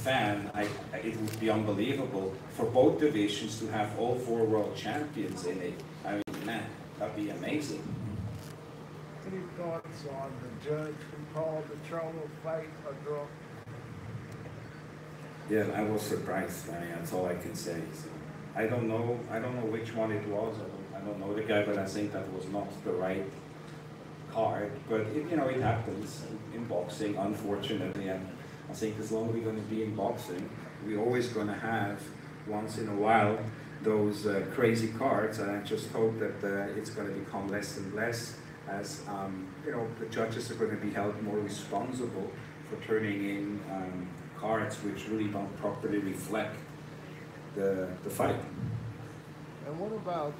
fan, it would be unbelievable for both divisions to have all 4 world champions in it. I mean, man, that'd be amazing. Any thoughts on the judge who called the Charlo fight a draw? Yeah, I was surprised. I mean, that's all I can say. So, I don't know which one it was. I don't know the guy, but I think that was not the right card. But it happens in boxing, unfortunately. And I think as long as we're going to be in boxing, we're always going to have once in a while those crazy cards. And I just hope that it's going to become less and less as the judges are going to be held more responsible for turning in cards which really don't properly reflect the fight. And what about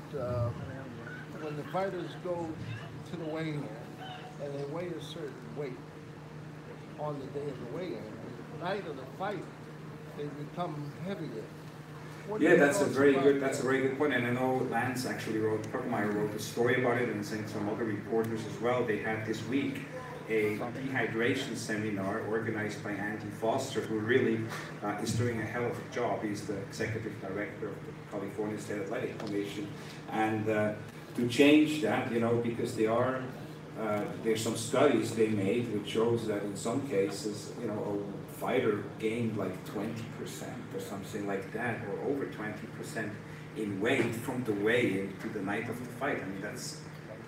when the fighters go to the weigh-in and they weigh a certain weight on the day of the weigh-in, and the night of the fight they become heavier? Yeah, that's a very good point, and I know Lance actually wrote a story about it, and I think some other reporters as well. They had this week a dehydration seminar organized by Andy Foster, who really is doing a hell of a job. He's the executive director of the California State Athletic Commission, and to change that, because there's some studies they made which shows that in some cases, a fighter gained like 20% or something like that, or over 20% in weight from the weigh-in to the night of the fight. I mean, that's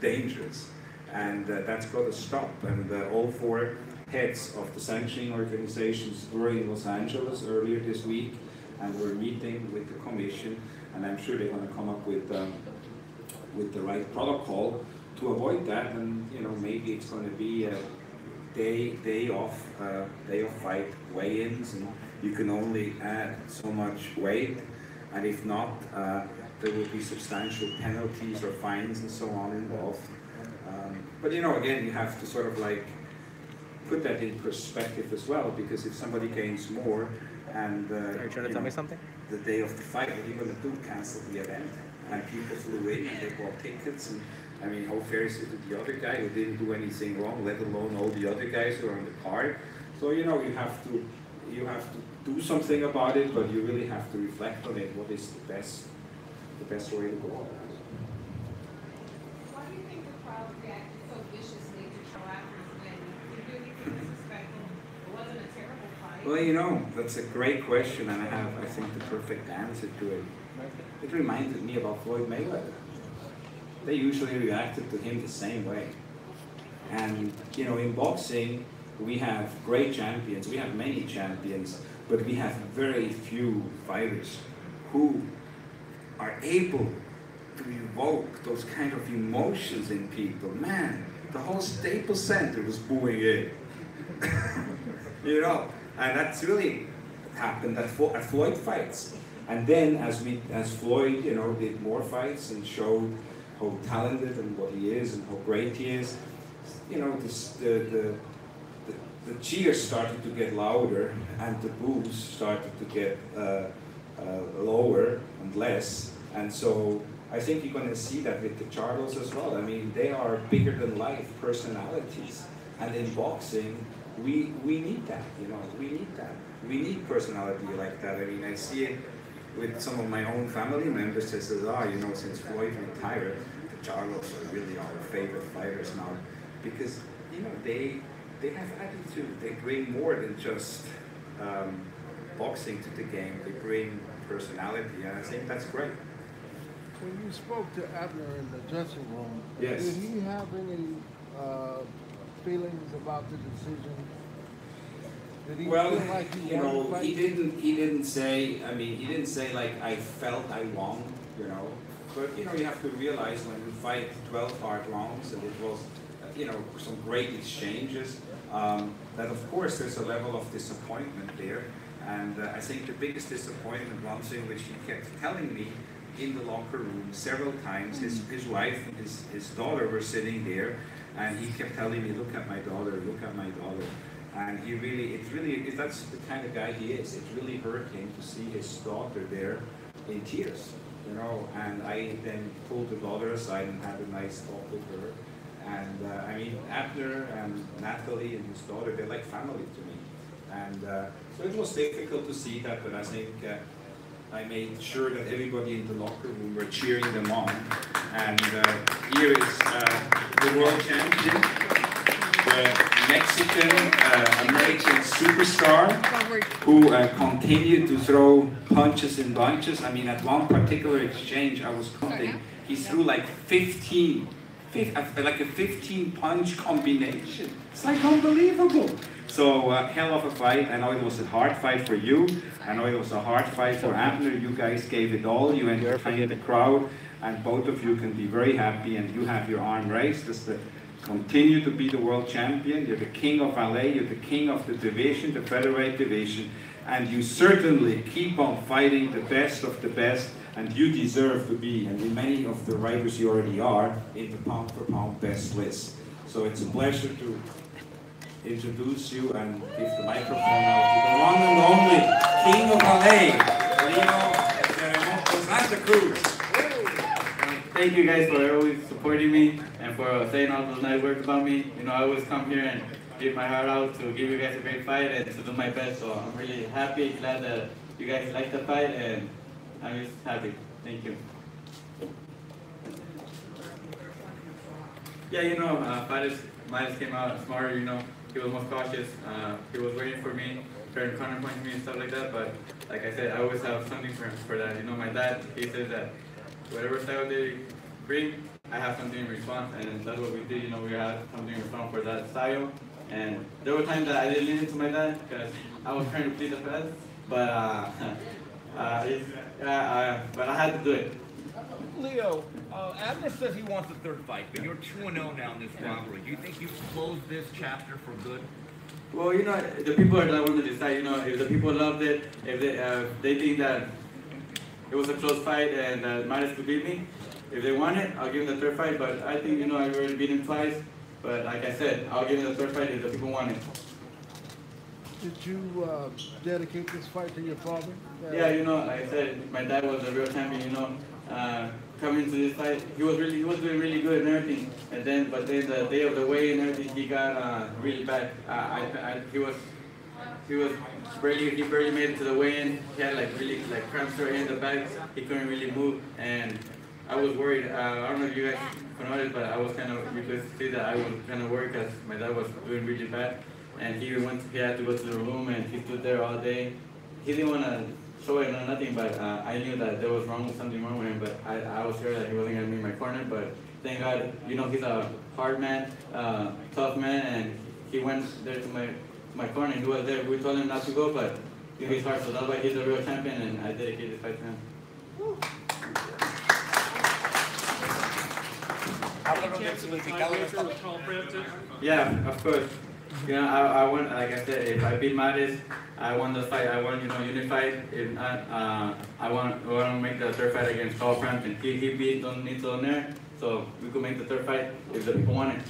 dangerous, and that's got to stop. And all 4 heads of the sanctioning organizations were in Los Angeles earlier this week, and we're meeting with the commission, and I'm sure they're going to come up with the right protocol to avoid that. And maybe it's going to be a day off fight weigh-ins, and you can only add so much weight, and if not, there will be substantial penalties or fines and so on involved. But again, you have to sort of like put that in perspective as well, because if somebody gains more and are you trying to tell me something? The day of the fight, what are you going to do? Cancel the event? And people flew in and they bought tickets, and I mean, how fair is it to the other guy who didn't do anything wrong, let alone all the other guys who are on the card? So you have to do something about it, but you really have to reflect on it. What is the best way to go? Why do you think the crowd reacted so viciously to Joe Abner when he really disrespectful? It wasn't a terrible fight. Well, that's a great question, and I think, the perfect answer to it. It reminded me about Floyd Mayweather. They usually reacted to him the same way. And, in boxing, we have great champions, we have many champions, but we have very few fighters who are able to evoke those kind of emotions in people. Man, the whole Staples Center was booing it. And that's really happened at Floyd fights. And then as Floyd, did more fights and showed how talented and what he is and how great he is, the cheers started to get louder and the boos started to get lower and less. And so I think you're going to see that with the Charlos as well. I mean, they are bigger than life personalities. And in boxing, we need that, we need that. We need personality like that. I mean, I see it with some of my own family members that says, since Floyd retired, the Charlos are really our favorite fighters now. Because, they have attitude. They bring more than just boxing to the game. They bring personality, and I think that's great. When you spoke to Abner in the dressing room, yes, did he have any feelings about the decision? Did he feel like he won the fight? he didn't say. I mean, he didn't say like I felt I won. But you have to realize when you fight 12 hard rounds, and it was some great exchanges, that of course there's a level of disappointment there. And I think the biggest disappointment, one thing which he kept telling me in the locker room several times, his wife and his daughter were sitting there, and he kept telling me, look at my daughter, look at my daughter. And that's the kind of guy he is. It really hurt him to see his daughter there in tears, and I then pulled the daughter aside and had a nice talk with her. And I mean, Abner and Natalie and his daughter, they're like family to me. And So it was difficult to see that, but I think I made sure that everybody in the locker room were cheering them on. And here is the world champion, the Mexican-American superstar who continued to throw punches in bunches. I mean, at one particular exchange, I was counting, he threw like 15 like a 15 punch combination. It's like unbelievable. So hell of a fight. I know it was a hard fight for you. I know it was a hard fight for Abner. You guys gave it all. You entertained the crowd, and both of you can be very happy. And you have your arm raised as the continue to be the world champion. You're the king of LA. You're the king of the division, the featherweight division, and you certainly keep on fighting the best of the best. And you deserve to be, and in many of the riders you already are, in the pound-for-pound best list. So it's a pleasure to introduce you and give the microphone out to the one and only King of LA, Cruz. Thank you guys for always supporting me and for saying all those nice words about me. You know, I always come here and give my heart out to give you guys a great fight and to do my best. So I'm really happy, glad that you guys like the fight, and I'm just happy. Thank you. Yeah, you know, Midas came out smarter, you know. He was more cautious. He was waiting for me, trying to counterpunch me and stuff like that. But like I said, I always have something for that. You know, my dad, he says that whatever style they bring, I have something in response. And that's what we did. You know, we had something in response for that style. And there were times that I didn't listen to my dad because I was trying to please the fans. But but I had to do it. Leo, Abner says he wants a third fight, but you're 2-0 now in this rivalry. Do you think you've closed this chapter for good? Well, you know, the people are the ones to decide. You know, if the people loved it, if they think that it was a close fight and Midas could beat me, if they want it, I'll give him the third fight. But I think, you know, I've already beat him twice. But like I said, I'll give him the third fight if the people want it. Did you dedicate this fight to your father? Yeah, you know, like I said, my dad was a real champion. You know, coming into this fight, he was doing really good and everything. And then, but then the day of the weigh-in and everything, he got really bad. He barely made it to the weigh-in. He had really cramps right in the back. He couldn't really move, and I was worried. I don't know if you guys noticed, but I was you could see that I was kind of worried because my dad was doing really bad. And he had to go to the room, and he stood there all day. He didn't want to show it or nothing, but I knew that there was something wrong with him, but I was sure that he wasn't going to be in my corner. But thank God, you know, he's a hard man, tough man, and he went there to my corner. He was there. We told him not to go, but he was hard, so that's why he's a real champion, and I dedicate this fight to him. Yeah, of course. You know, I want, like I said, if I beat Midas, I won the fight. I want, you know, unified. If not, I want to make the third fight against Carl Frampton. He beat Don Nito there, so we could make the third fight if the people want it.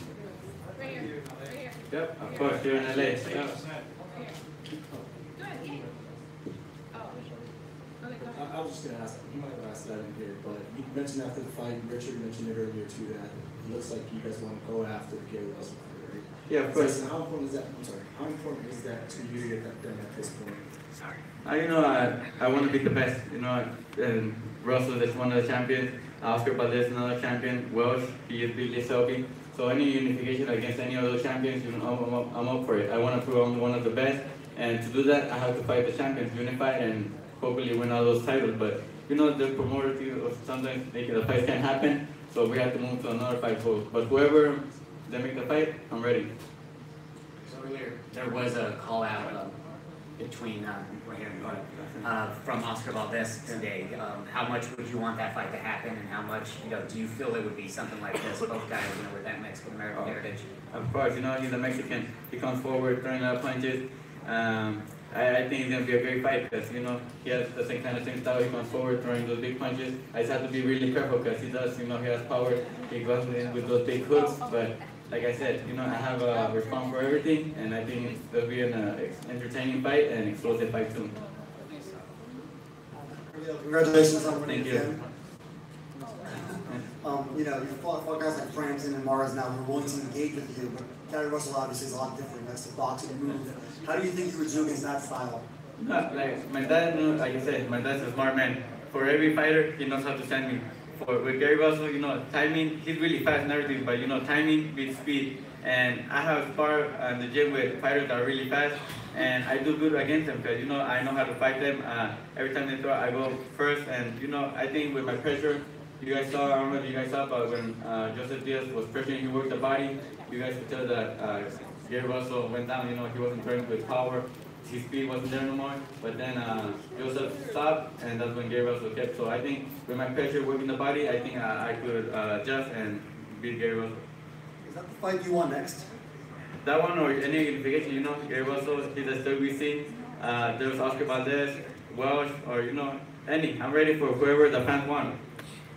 Right here. Right here. Yep, of course, here in LA. Yeah. I was just going to ask, you might have asked that in here, but you mentioned after the fight, Richard mentioned it earlier too, that it looks like you guys want to go after the Gary Russell fight, right? Yeah, of course. So how important is that? I'm sorry. How important is that to you to get that done at this point? Sorry. You know, I want to be the best. You know, and Russell is one of the champions. Oscar Valdez, another champion. Welsh, he is Billy Selby. So any unification against any of those champions, you know, I'm up for it. I want to prove I'm one of the best, and to do that, I have to fight the champions, unify, and hopefully win all those titles. But you know, the promoter sometimes the fight can't happen, so we have to move to another fight. But whoever they make the fight, I'm ready. So earlier there was a call out between right here from Oscar Valdez today. How much would you want that fight to happen, and how much, you know, do you feel it would be something like this? Both guys, you know, with that Mexican American heritage. Of course, you know, he's a Mexican. He comes forward, throwing out punches. I think it's going to be a great fight because, you know, he has the same style. He comes forward, throwing those big punches. I just have to be really careful because he does, you know, he has power. He goes in with those big hooks. But like I said, you know, I have a response for everything, and I think it'll be an entertaining fight and explosive fight too. Congratulations on winning Thank you. again. You know, you fought guys like Frampton and Mars now who are willing to engage with you, but Gary Russell obviously is a lot different. That's the boxing move. How do you think you would do against that style? No, like my dad, like I said, my dad's a smart man. For every fighter, he knows how to send me. With Gary Russell, you know, timing, he's really fast and everything, but you know, timing beats speed. And I have sparred in the gym with fighters that are really fast, and I do good against them because, you know, I know how to fight them. Every time they throw, I go first, and, you know, I think with my pressure, you guys saw, I don't know if you guys saw, but when Joseph Diaz was pressuring, he worked the body, you guys could tell that Gary Russell went down, you know, he wasn't throwing with power. His speed wasn't there no more, but then Joseph stopped, and that's when Gary Russell kept. So I think with my pressure working the body, I think I could adjust and beat Gary Russell. Is that the fight you want next? That one or any unification, you know, Gary Russell, he's a WC. There's Oscar Valdez, Welsh, or you know, any. I'm ready for whoever the fans want.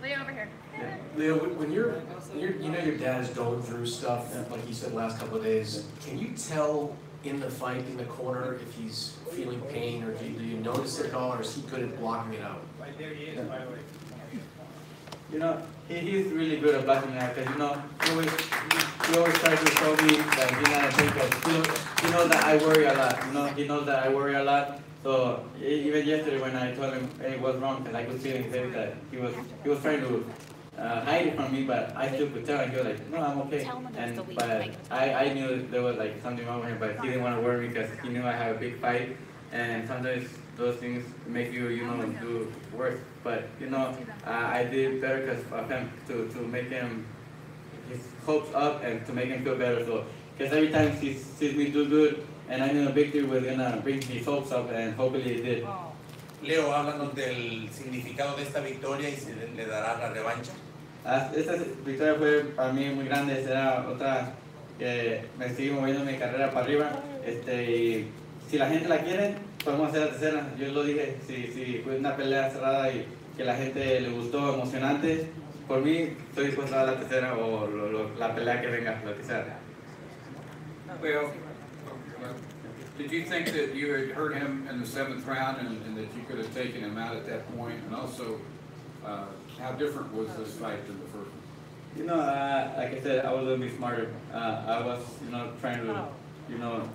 Leo over here. Yeah. Leo, when you know your dad's going through stuff, like you said last couple of days, can you tell in the fight, in the corner, if he's feeling pain, or do you notice it at all, or is he good at blocking it out? Right there he is, by the way. You know, he's really good at blocking it out, because, you know, he always tries to show me that he's not a taker. He knows that I worry a lot, you know, he knows that I worry a lot. So, even yesterday when I told him, hey, what's wrong, because I could see in his face that he was trying to hide it from me, but I still could tell, and he was like, no, I'm okay. But I knew there was like something wrong with him, but he didn't want to worry because he knew I have a big fight, and sometimes those things make you, you know, do worse. But, you know, I did better because of him, to make him, his hopes up and to make him feel better. So, because every time he sees me do good, and I knew a victory was going to bring his hopes up, and hopefully it did. Leo, háblanos del significado de esta victoria y si le dará la revancha. Esta victoria fue para mí muy grande, será otra que me sigue moviendo mi carrera para arriba. Y si la gente la quiere, podemos hacer la tercera. Yo lo dije, si fue una pelea cerrada y que la gente le gustó, emocionante, por mí estoy dispuesto a dar la tercera o la pelea que venga, la que sea. Well, did you think that you had hurt him in the 7th round and that you could have taken him out at that point? And also, how different was this fight than the first one? You know, like I said, I was a little bit smarter. I was, you know, trying to, you know,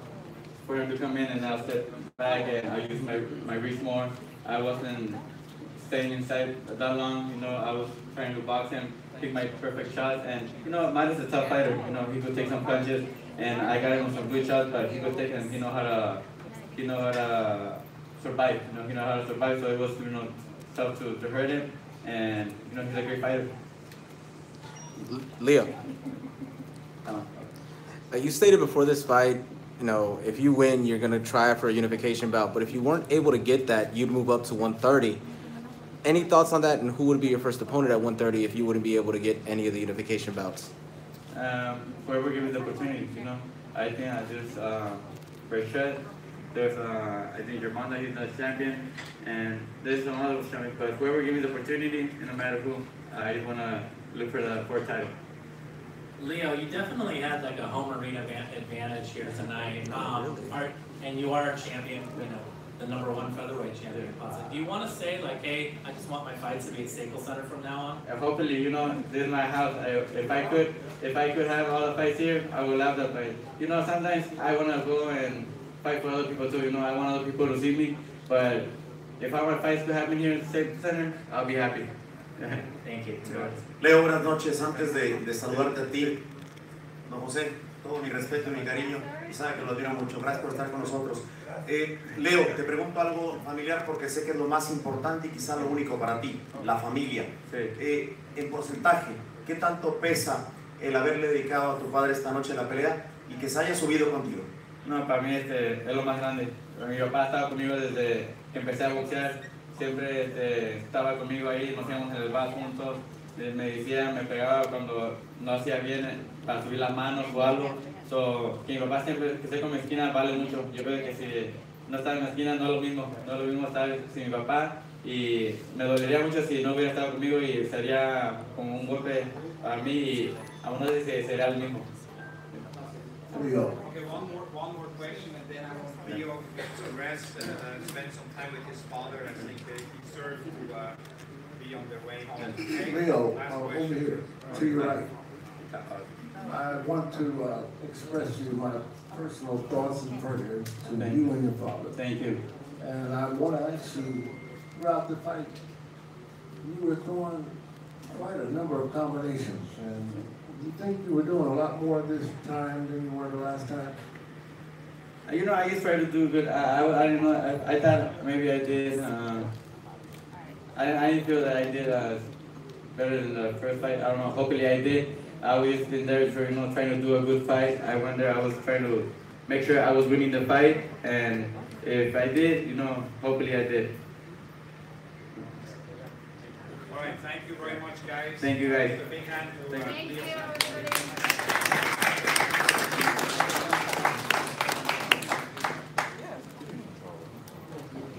for him to come in and I'll step back and I'll use my reach more. I wasn't staying inside that long, you know, I was trying to box him, pick my perfect shots, and, you know, Matt is a tough fighter, you know, he could take some punches, and I got him some good shots, but he could take them, he know how to survive, you know, he know how to survive, so it was, you know, tough to hurt him, and, you know, he's a great fighter. Leo, you stated before this fight, you know, if you win, you're going to try for a unification bout, but if you weren't able to get that, you'd move up to 130. Any thoughts on that, and who would be your first opponent at 130 if you wouldn't be able to get any of the unification bouts? Whoever gives me the opportunity, you know. I think there's Rashad, there's I think Germanda, he's the champion, and there's some other champions, but whoever gives me the opportunity, no matter who, I just want to look for the 4th title. Leo, you definitely had like a home arena advantage here tonight, and you are a champion, you know, the #1 featherweight champion. Do you want to say like, hey, I just want my fights to be at Staples Center from now on? And hopefully, you know, this is my house. If I could have all the fights here, I would love that fight. You know, sometimes I want to go and fight for other people too. You know, I want other people to see me. But if our fights could happen here at Staples Center, I'll be happy. Thank you. Leo, buenas noches. Antes de saludarte a ti, don José, todo mi respeto y mi cariño, y sabe que lo admiro mucho. Gracias por estar con nosotros. Leo, te pregunto algo familiar porque sé que es lo más importante y quizá lo único para ti, la familia. Sí. En porcentaje, ¿qué tanto pesa el haberle dedicado a tu padre esta noche la pelea y que se haya subido contigo? No, para mí es lo más grande. Mi papá estaba conmigo desde que empecé a boxear. Siempre estaba conmigo ahí, nos íbamos en el bar juntos. Me decía, me pegaba cuando no hacía bien para subir las manos o algo. Que mi papá siempre que esté con mi esquina vale mucho. Yo creo que si no está en la esquina no es lo mismo. No es lo mismo estar sin mi papá. Y me dolería mucho si no hubiera estado conmigo y sería como un golpe a mí y aún no sé si sería el mismo. Okay, one more question, and then I want Leo to rest and spend some time with his father. I think that he served to be on their way home. Okay? Leo, Last over question. here, to your right. I want to express to you my personal thoughts and prayers to you and your father. Thank you. And I want to ask you, throughout the fight, you were throwing quite a number of combinations, and you think you were doing a lot more this time than you were the last time? You know, I just try to do good. I don't know. I thought maybe I did. I didn't feel that I did better than the first fight. I don't know. Hopefully, I did. I always been there for trying to do a good fight. I wonder. I was trying to make sure I was winning the fight, and if I did, hopefully I did. All right, thank you very much, guys. Thank you, guys. A big hand to, Thank you, Leo.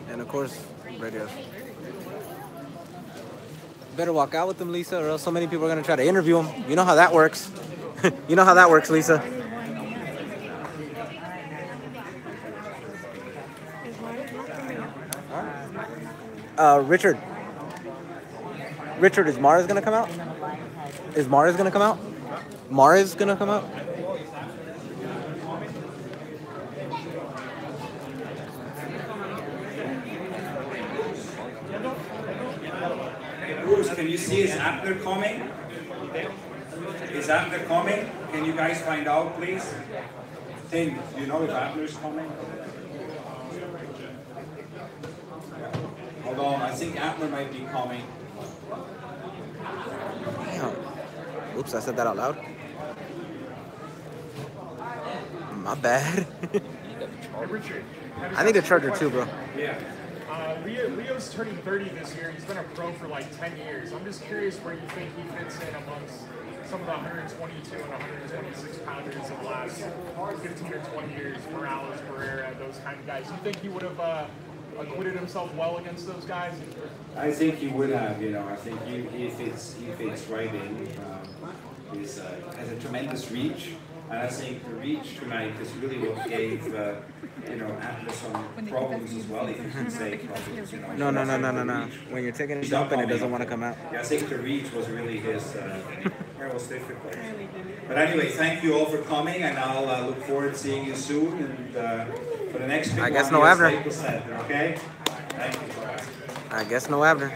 And of course, radios. Better walk out with them, Lisa, or else so many people are gonna try to interview him. You know how that works. You know how that works, Lisa. Richard. Richard, is Mara's gonna come out? Is Mara's gonna come out? Mara's gonna come out? Cruz, can you see, is Abner coming? Is Abner coming? Can you guys find out, please? Tim, do you know if Abner's coming? Hold on, I think Abner might be coming. Damn. Oops, I said that out loud. My bad. Richard. I need a charger too, bro. Yeah. Leo's turning 30 this year. He's been a pro for like 10 years. I'm just curious where you think he fits in amongst some of the 122 and 126 pounders of the last 15 or 20 years, Morales, Barrera, those kind of guys. You think he would have acquitted himself well against those guys? I think he would have, I think he fits right in. He has a tremendous reach. And I think the reach tonight is really what gave, Abner some problems as well, if you can say problems. No. When you're taking a dump and it doesn't want to come out. Yeah, I think the reach was really where it was difficult. But anyway, thank you all for coming, and I'll look forward to seeing you soon. And for the next big I guess one, no here's Abner. Staples Center, okay? Thank you. I guess no Abner.